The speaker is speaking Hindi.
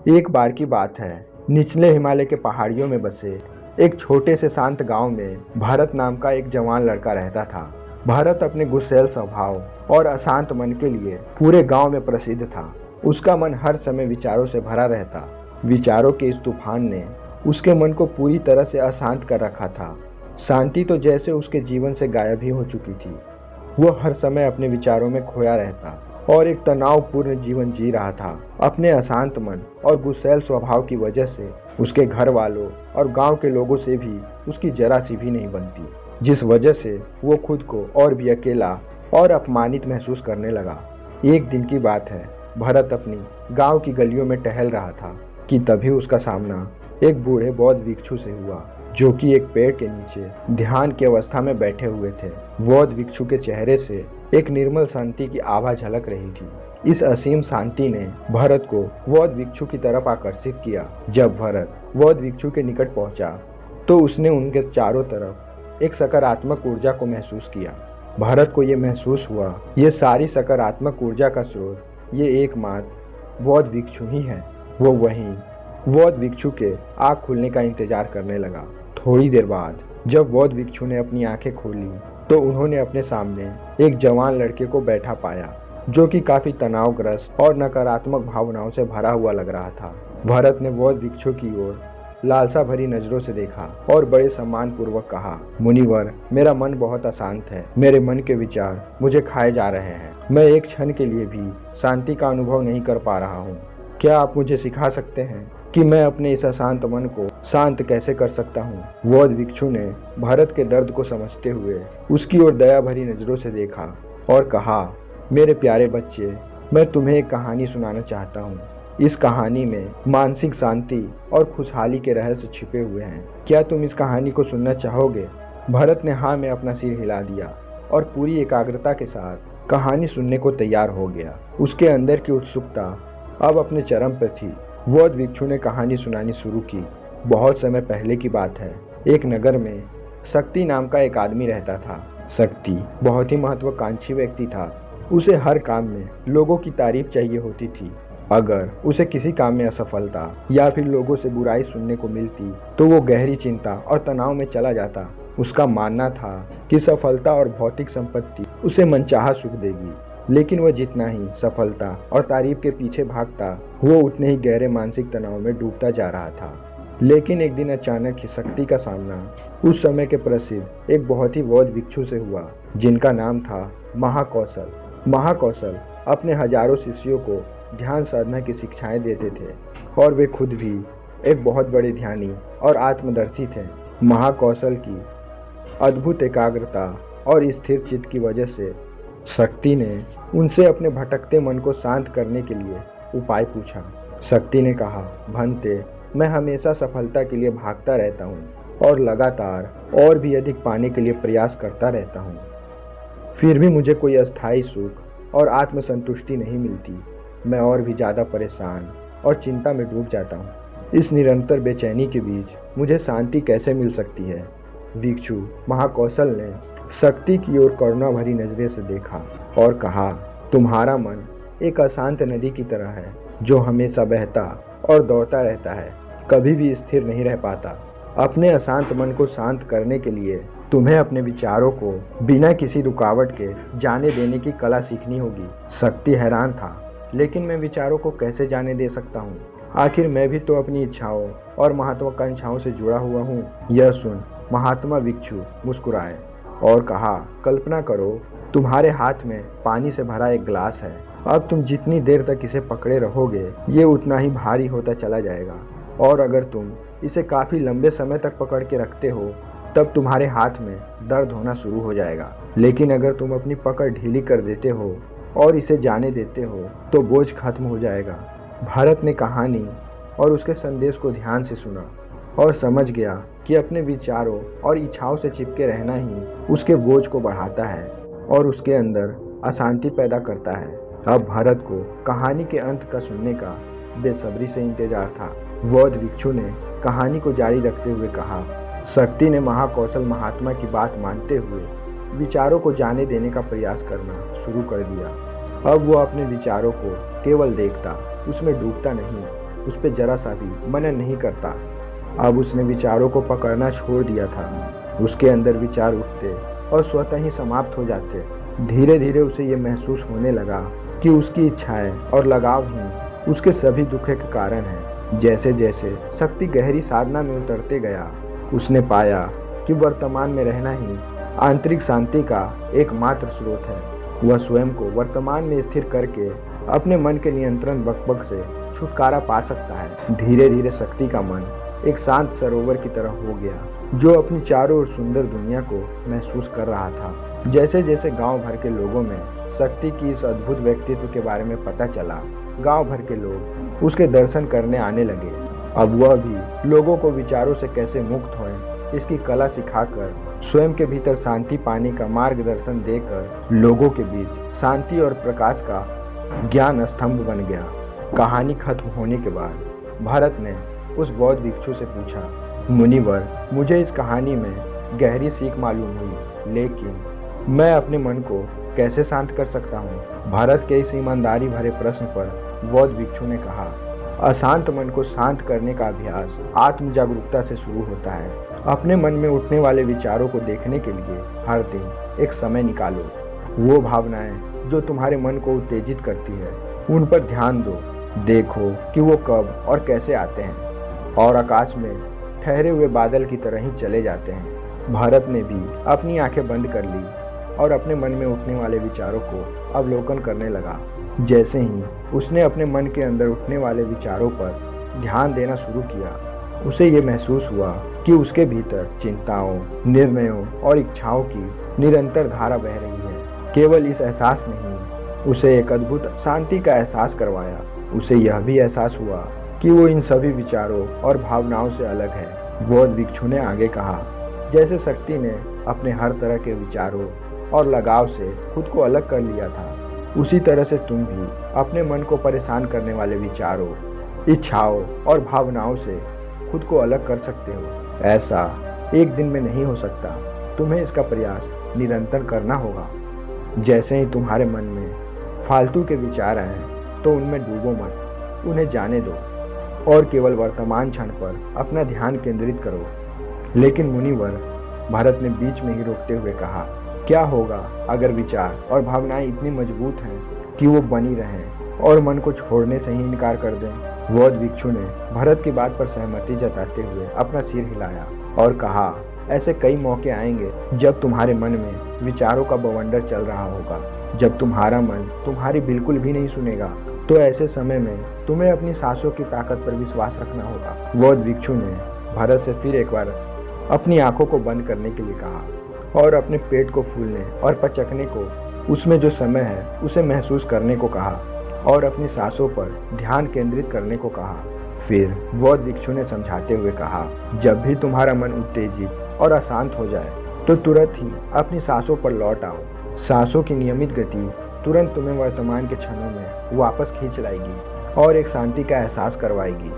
एक बार की बात है। निचले हिमालय के पहाड़ियों में बसे एक छोटे से शांत गांव में भरत नाम का एक जवान लड़का रहता था। भरत अपने गुस्सैल स्वभाव और अशांत मन के लिए पूरे गांव में प्रसिद्ध था। उसका मन हर समय विचारों से भरा रहता। विचारों के इस तूफान ने उसके मन को पूरी तरह से अशांत कर रखा था। शांति तो जैसे उसके जीवन से गायब ही हो चुकी थी। वो हर समय अपने विचारों में खोया रहता और एक तनावपूर्ण जीवन जी रहा था। अपने अशांत मन और गुस्सैल स्वभाव की वजह से उसके घर वालों और गांव के लोगों से भी उसकी जरा सी भी नहीं बनती, जिस वजह से वो खुद को और भी अकेला और अपमानित महसूस करने लगा। एक दिन की बात है, भरत अपनी गांव की गलियों में टहल रहा था कि तभी उसका सामना एक बूढ़े बौद्ध भिक्षु से हुआ, जो कि एक पेड़ के नीचे ध्यान की अवस्था में बैठे हुए थे। बौद्ध भिक्षु के चेहरे से एक निर्मल शांति की आभा झलक रही थी। इस असीम शांति ने भरत को बौद्ध भिक्षु की तरफ आकर्षित किया। जब भरत बौद्ध भिक्षु के निकट पहुंचा तो उसने उनके चारों तरफ एक सकारात्मक ऊर्जा को महसूस किया। भरत को ये महसूस हुआ, ये सारी सकारात्मक ऊर्जा का स्रोत ये एकमात्र बौद्ध भिक्षु ही है। वो वहीं बौद्ध भिक्षु के आँख खुलने का इंतजार करने लगा। थोड़ी देर बाद जब बौद्ध भिक्षु ने अपनी आंखें खोली तो उन्होंने अपने सामने एक जवान लड़के को बैठा पाया, जो कि काफी तनावग्रस्त और नकारात्मक भावनाओं से भरा हुआ लग रहा था। भरत ने बौद्ध भिक्षु की ओर लालसा भरी नजरों से देखा और बड़े सम्मान पूर्वक कहा, मुनिवर, मेरा मन बहुत अशांत है। मेरे मन के विचार मुझे खाए जा रहे हैं। मैं एक क्षण के लिए भी शांति का अनुभव नहीं कर पा रहा हूँ। क्या आप मुझे सिखा सकते हैं कि मैं अपने इस अशांत मन को शांत कैसे कर सकता हूँ? बौद्ध भिक्षु ने भरत के दर्द को समझते हुए उसकी ओर दया भरी नजरों से देखा और कहा, मेरे प्यारे बच्चे, मैं तुम्हें एक कहानी सुनाना चाहता हूँ। इस कहानी में मानसिक शांति और खुशहाली के रहस्य छिपे हुए हैं। क्या तुम इस कहानी को सुनना चाहोगे? भरत ने हाँ में अपना सिर हिला दिया और पूरी एकाग्रता के साथ कहानी सुनने को तैयार हो गया। उसके अंदर की उत्सुकता अब अपने चरम पर थी। बौद्ध भिक्षु ने कहानी सुनानी शुरू की। बहुत समय पहले की बात है। एक नगर में शक्ति नाम का एक आदमी रहता था। शक्ति बहुत ही महत्वाकांक्षी व्यक्ति था। उसे हर काम में लोगों की तारीफ चाहिए होती थी। अगर उसे किसी काम में असफलता या फिर लोगों से बुराई सुनने को मिलती तो वो गहरी चिंता और तनाव में चला जाता। उसका मानना था कि सफलता और भौतिक संपत्ति उसे मनचाहा सुख देगी, लेकिन वह जितना ही सफलता और तारीफ के पीछे भागता, वो उतने ही गहरे मानसिक तनाव में डूबता जा रहा था। लेकिन एक दिन अचानक ही शक्ति का सामना उस समय के प्रसिद्ध एक बहुत ही बौद्ध भिक्षु से हुआ, जिनका नाम था महाकौशल। महाकौशल अपने हजारों शिष्यों को ध्यान साधना की शिक्षाएं देते थे और वे खुद भी एक बहुत बड़े ध्यानी और आत्मदर्शी थे। महाकौशल की अद्भुत एकाग्रता और स्थिर चित्त की वजह से शक्ति ने उनसे अपने भटकते मन को शांत करने के लिए उपाय पूछा। शक्ति ने कहा, भंते, मैं हमेशा सफलता के लिए भागता रहता हूँ और लगातार और भी अधिक पाने के लिए प्रयास करता रहता हूँ, फिर भी मुझे कोई अस्थायी सुख और आत्मसंतुष्टि नहीं मिलती। मैं और भी ज़्यादा परेशान और चिंता में डूब जाता हूँ। इस निरंतर बेचैनी के बीच मुझे शांति कैसे मिल सकती है? भिक्षु महाकौशल ने शक्ति की ओर करुणा भरी नजरें से देखा और कहा, तुम्हारा मन एक अशांत नदी की तरह है, जो हमेशा बहता और दौड़ता रहता है, कभी भी स्थिर नहीं रह पाता। अपने अशांत मन को शांत करने के लिए तुम्हें अपने विचारों को बिना किसी रुकावट के जाने देने की कला सीखनी होगी। शक्ति हैरान था, लेकिन मैं विचारों को कैसे जाने दे सकता हूँ? आखिर मैं भी तो अपनी इच्छाओं और महत्वाकांक्षाओं से जुड़ा हुआ हूँ। यह सुन महात्मा भिक्षु मुस्कुराए और कहा, कल्पना करो, तुम्हारे हाथ में पानी से भरा एक गिलास है। अब तुम जितनी देर तक इसे पकड़े रहोगे, ये उतना ही भारी होता चला जाएगा, और अगर तुम इसे काफ़ी लंबे समय तक पकड़ के रखते हो तब तुम्हारे हाथ में दर्द होना शुरू हो जाएगा। लेकिन अगर तुम अपनी पकड़ ढीली कर देते हो और इसे जाने देते हो तो बोझ खत्म हो जाएगा। भरत ने कहानी और उसके संदेश को ध्यान से सुना और समझ गया कि अपने विचारों और इच्छाओं से चिपके रहना ही उसके बोझ को बढ़ाता है और उसके अंदर अशांति पैदा करता है। अब भरत को कहानी के अंत का सुनने का बेसब्री से इंतजार था। बौद्ध भिक्षु ने कहानी को जारी रखते हुए कहा, शक्ति ने महाकौशल महात्मा की बात मानते हुए विचारों को जाने देने का प्रयास करना शुरू कर दिया। अब वो अपने विचारों को केवल देखता, उसमें डूबता नहीं। उस पर जरा सा भी मनन नहीं करता। अब उसने विचारों को पकड़ना छोड़ दिया था। उसके अंदर विचार उठते और स्वतः ही समाप्त हो जाते। धीरे धीरे उसे ये महसूस होने लगा कि उसकी इच्छाएं और लगाव ही उसके सभी दुख के कारण हैं। जैसे जैसे शक्ति गहरी साधना में उतरते गया, उसने पाया कि वर्तमान में रहना ही आंतरिक शांति का एकमात्र स्रोत है। वह स्वयं को वर्तमान में स्थिर करके अपने मन के नियंत्रण बकबक से छुटकारा पा सकता है। धीरे धीरे शक्ति का मन एक शांत सरोवर की तरह हो गया, जो अपनी चारों ओर सुंदर दुनिया को महसूस कर रहा था। जैसे जैसे गांव भर के लोगों में शक्ति की इस अद्भुत व्यक्तित्व के बारे में पता चला, गांव भर के लोग उसके दर्शन करने आने लगे। अब वह भी लोगों को विचारों से कैसे मुक्त होएं, इसकी कला सिखाकर स्वयं के भीतर शांति पाने का मार्गदर्शन देकर लोगों के बीच शांति और प्रकाश का ज्ञान स्तंभ बन गया। कहानी खत्म होने के बाद भरत ने उस बौद्ध भिक्षु से पूछा, मुनिवर, मुझे इस कहानी में गहरी सीख मालूम हुई, लेकिन मैं अपने मन को कैसे शांत कर सकता हूँ? भरत के इस ईमानदारी भरे प्रश्न पर बौद्ध भिक्षु ने कहा, अशांत मन को शांत करने का अभ्यास आत्म जागरूकता से शुरू होता है। अपने मन में उठने वाले विचारों को देखने के लिए हर दिन एक समय निकालो। वो भावनाएं जो तुम्हारे मन को उत्तेजित करती है, उन पर ध्यान दो। देखो कि वो कब और कैसे आते हैं और आकाश में ठहरे हुए बादल की तरह ही चले जाते हैं। भरत ने भी अपनी आंखें बंद कर ली और अपने मन में उठने वाले विचारों को अवलोकन करने लगा। जैसे ही उसने अपने मन के अंदर उठने वाले विचारों पर ध्यान देना शुरू किया, उसे ये महसूस हुआ कि उसके भीतर चिंताओं, निर्णयों और इच्छाओं की निरंतर धारा बह रही है। केवल इस एहसास नहीं, उसे एक अद्भुत शांति का एहसास करवाया। उसे यह भी एहसास हुआ कि वो इन सभी विचारों और भावनाओं से अलग है। बौद्ध भिक्षु ने आगे कहा, जैसे शक्ति ने अपने हर तरह के विचारों और लगाव से खुद को अलग कर लिया था, उसी तरह से तुम भी अपने मन को परेशान करने वाले विचारों, इच्छाओं और भावनाओं से खुद को अलग कर सकते हो। ऐसा एक दिन में नहीं हो सकता, तुम्हें इसका प्रयास निरंतर करना होगा। जैसे ही तुम्हारे मन में फालतू के विचार आए तो उनमें डूबो मत, उन्हें जाने दो और केवल वर्तमान क्षण पर अपना ध्यान केंद्रित करो। लेकिन मुनिवर, भरत ने बीच में ही रोकते हुए कहा, क्या होगा अगर विचार और भावनाएं इतनी मजबूत हैं कि वो बनी रहें और मन को छोड़ने से ही इनकार कर दें? बौद्ध भिक्षु ने भरत की बात पर सहमति जताते हुए अपना सिर हिलाया और कहा, ऐसे कई मौके आएंगे जब तुम्हारे मन में विचारों का बवंडर चल रहा होगा। जब तुम्हारा मन तुम्हारी बिल्कुल भी नहीं सुनेगा, तो ऐसे समय में तुम्हें अपनी सांसों की ताकत पर विश्वास रखना होगा। बौद्ध भिक्षु ने भरत से फिर एक बार अपनी आंखों को बंद करने के लिए कहा और अपने पेट को फूलने और पचकने को, उसमें जो समय है उसे महसूस करने को कहा और अपनी सांसों पर ध्यान केंद्रित करने को कहा। फिर बौद्ध भिक्षु ने समझाते हुए कहा, जब भी तुम्हारा मन उत्तेजित और अशांत हो जाए तो तुरंत ही अपनी सांसों पर लौट आओ। सांसों की नियमित गति तुरंत तुम्हें वर्तमान के क्षणों में वापस खींच लाएगी और एक शांति का एहसास करवाएगी।